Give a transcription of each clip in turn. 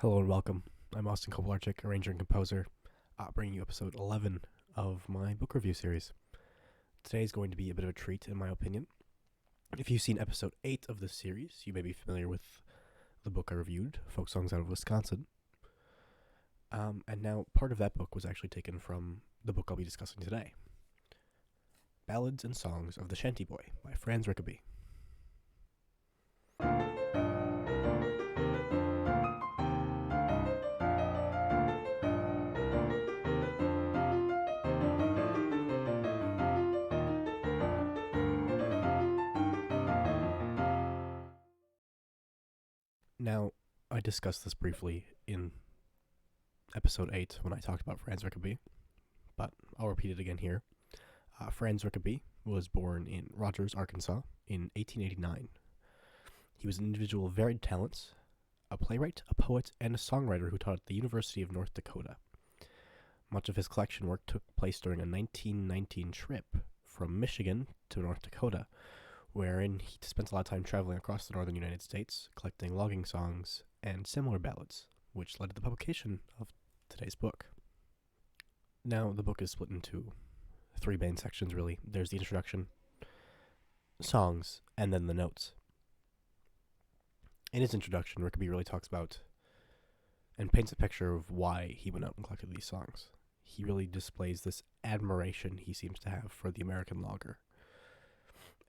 Hello and welcome. I'm Austin Kovalarczyk, arranger and composer, bringing you episode 11 of my book review series. Today is going to be a bit of a treat, in my opinion. If you've seen episode 8 of this series, you may be familiar with the book I reviewed, Folk Songs Out of Wisconsin. And now part of that book was actually taken from the book I'll be discussing today, Ballads and Songs of the Shanty-Boy by Franz Rickaby. Now, I discussed this briefly in episode 8 when I talked about Franz Rickaby, but I'll repeat it again here. Franz Rickaby was born in Rogers, Arkansas in 1889. He was an individual of varied talents, a playwright, a poet, and a songwriter who taught at the University of North Dakota. Much of his collection work took place during a 1919 trip from Michigan to North Dakota, wherein he spent a lot of time traveling across the northern United States, collecting logging songs and similar ballads, which led to the publication of today's book. Now, the book is split into 3 main sections, really. There's the introduction, songs, and then the notes. In his introduction, Rickaby really talks about and paints a picture of why he went out and collected these songs. He really displays this admiration he seems to have for the American logger.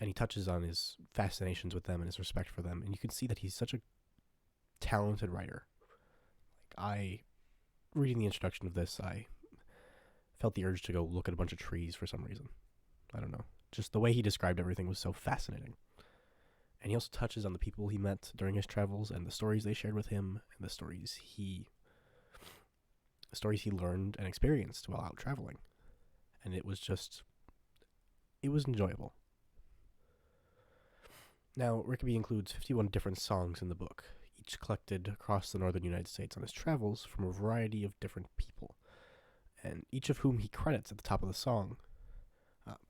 And he touches on his fascinations with them and his respect for them. And you can see that he's such a talented writer. Reading the introduction of this, I felt the urge to go look at a bunch of trees for some reason. I don't know. Just the way he described everything was so fascinating. And he also touches on the people he met during his travels and the stories they shared with him and the stories he learned and experienced while out traveling. And it was enjoyable. Now, Rickaby includes 51 different songs in the book, each collected across the northern United States on his travels from a variety of different people, and each of whom he credits at the top of the song,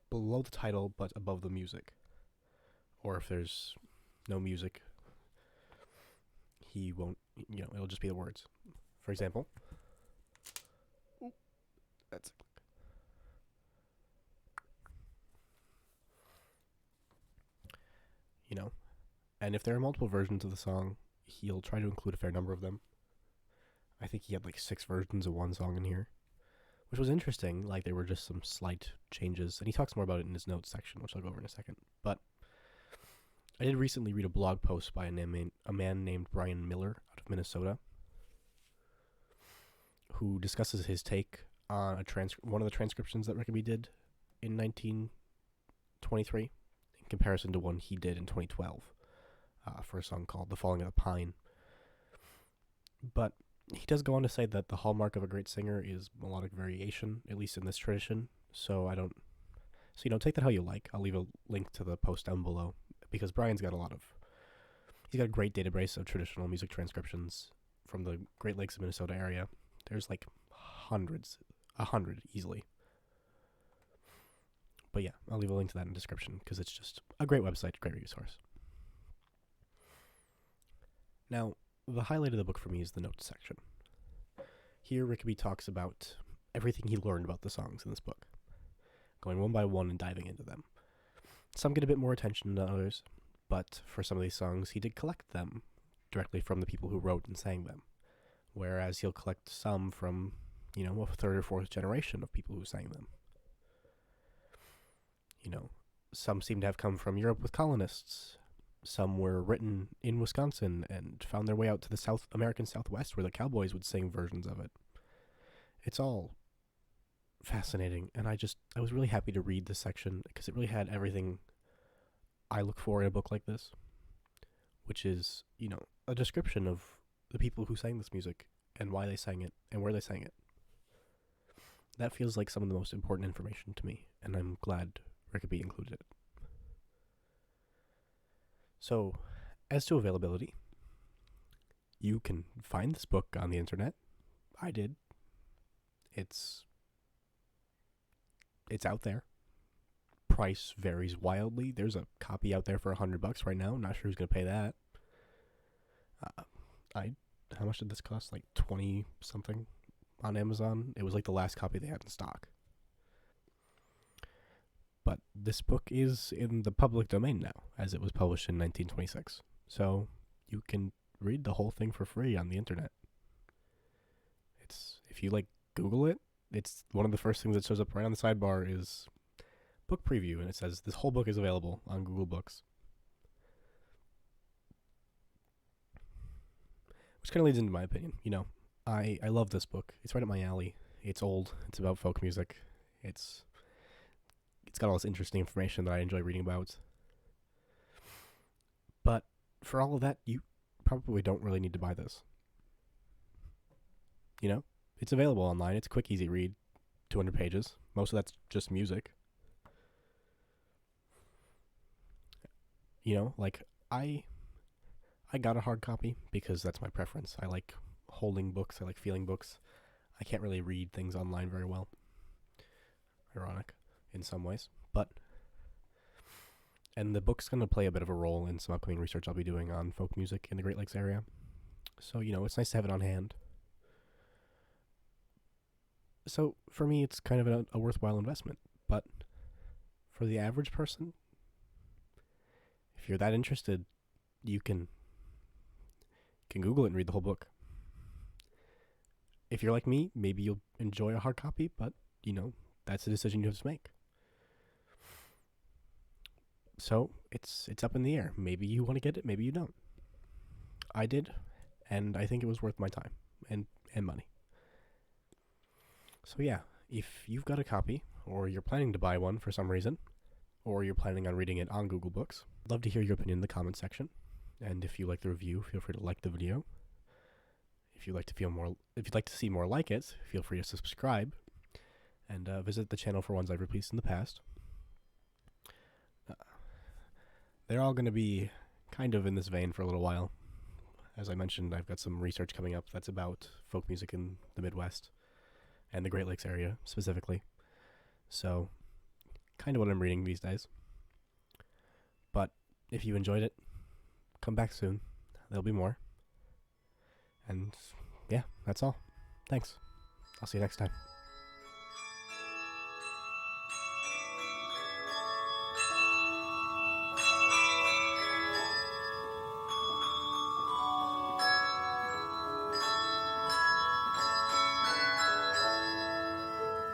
below the title but above the music. Or if there's no music, he won't, it'll just be the words. For example, that's and if there are multiple versions of the song, he'll try to include a fair number of them. I think he had 6 versions of one song in here, which was interesting. There were just some slight changes, and he talks more about it in his notes section, which I'll go over in a second. But I did recently read a blog post by a man named Brian Miller out of Minnesota, who discusses his take on one of the transcriptions that Rickaby did in 1923 in comparison to one he did in 2012 for a song called The Falling of the Pine. But he does go on to say that the hallmark of a great singer is melodic variation, at least in this tradition. So take that how you like. I'll leave a link to the post down below, because Brian's got he's got a great database of traditional music transcriptions from the Great Lakes of Minnesota area. There's 100 easily. But yeah, I'll leave a link to that in the description, because it's just a great website, a great resource. Now, the highlight of the book for me is the notes section. Here, Rickaby talks about everything he learned about the songs in this book, going one by one and diving into them. Some get a bit more attention than others, but for some of these songs, he did collect them directly from the people who wrote and sang them, whereas he'll collect some from, a 3rd or 4th generation of people who sang them. Some seem to have come from Europe with colonists. Some were written in Wisconsin and found their way out to the South American Southwest, where the cowboys would sing versions of it. It's all fascinating, and I was really happy to read this section, because it really had everything I look for in a book like this, which is, a description of the people who sang this music and why they sang it and where they sang it. That feels like some of the most important information to me, and I'm glad Rickaby included it. So, as to availability, you can find this book on the internet. I did. It's out there. Price varies wildly. There's a copy out there for $100 right now. Not sure who's going to pay that. I how much did this cost? Like 20 something on Amazon. It was like the last copy they had in stock. But this book is in the public domain now, as it was published in 1926. So you can read the whole thing for free on the internet. If you Google it, it's one of the first things that shows up right on the sidebar is book preview, and it says this whole book is available on Google Books. Which kind of leads into my opinion. I love this book. It's right up my alley. It's old. It's about folk music. It's got all this interesting information that I enjoy reading about. But for all of that, you probably don't really need to buy this. It's available online. It's a quick, easy read. 200 pages. Most of that's just music. I got a hard copy because that's my preference. I like holding books. I like feeling books. I can't really read things online very well. Ironic in some ways. And the book's going to play a bit of a role in some upcoming research I'll be doing on folk music in the Great Lakes area. So, it's nice to have it on hand. So, for me, it's kind of a worthwhile investment. But for the average person, if you're that interested, you can Google it and read the whole book. If you're like me, maybe you'll enjoy a hard copy, but, that's a decision you have to make. So, it's up in the air. Maybe you want to get it, maybe you don't. I did, and I think it was worth my time and money. So yeah, if you've got a copy, or you're planning to buy one for some reason, or you're planning on reading it on Google Books, I'd love to hear your opinion in the comments section. And if you like the review, feel free to like the video. If you'd like to see more like it, feel free to subscribe and visit the channel for ones I've released in the past. They're all going to be kind of in this vein for a little while. As I mentioned, I've got some research coming up that's about folk music in the Midwest and the Great Lakes area specifically. So, kind of what I'm reading these days. But if you enjoyed it, come back soon. There'll be more. And yeah, that's all. Thanks. I'll see you next time.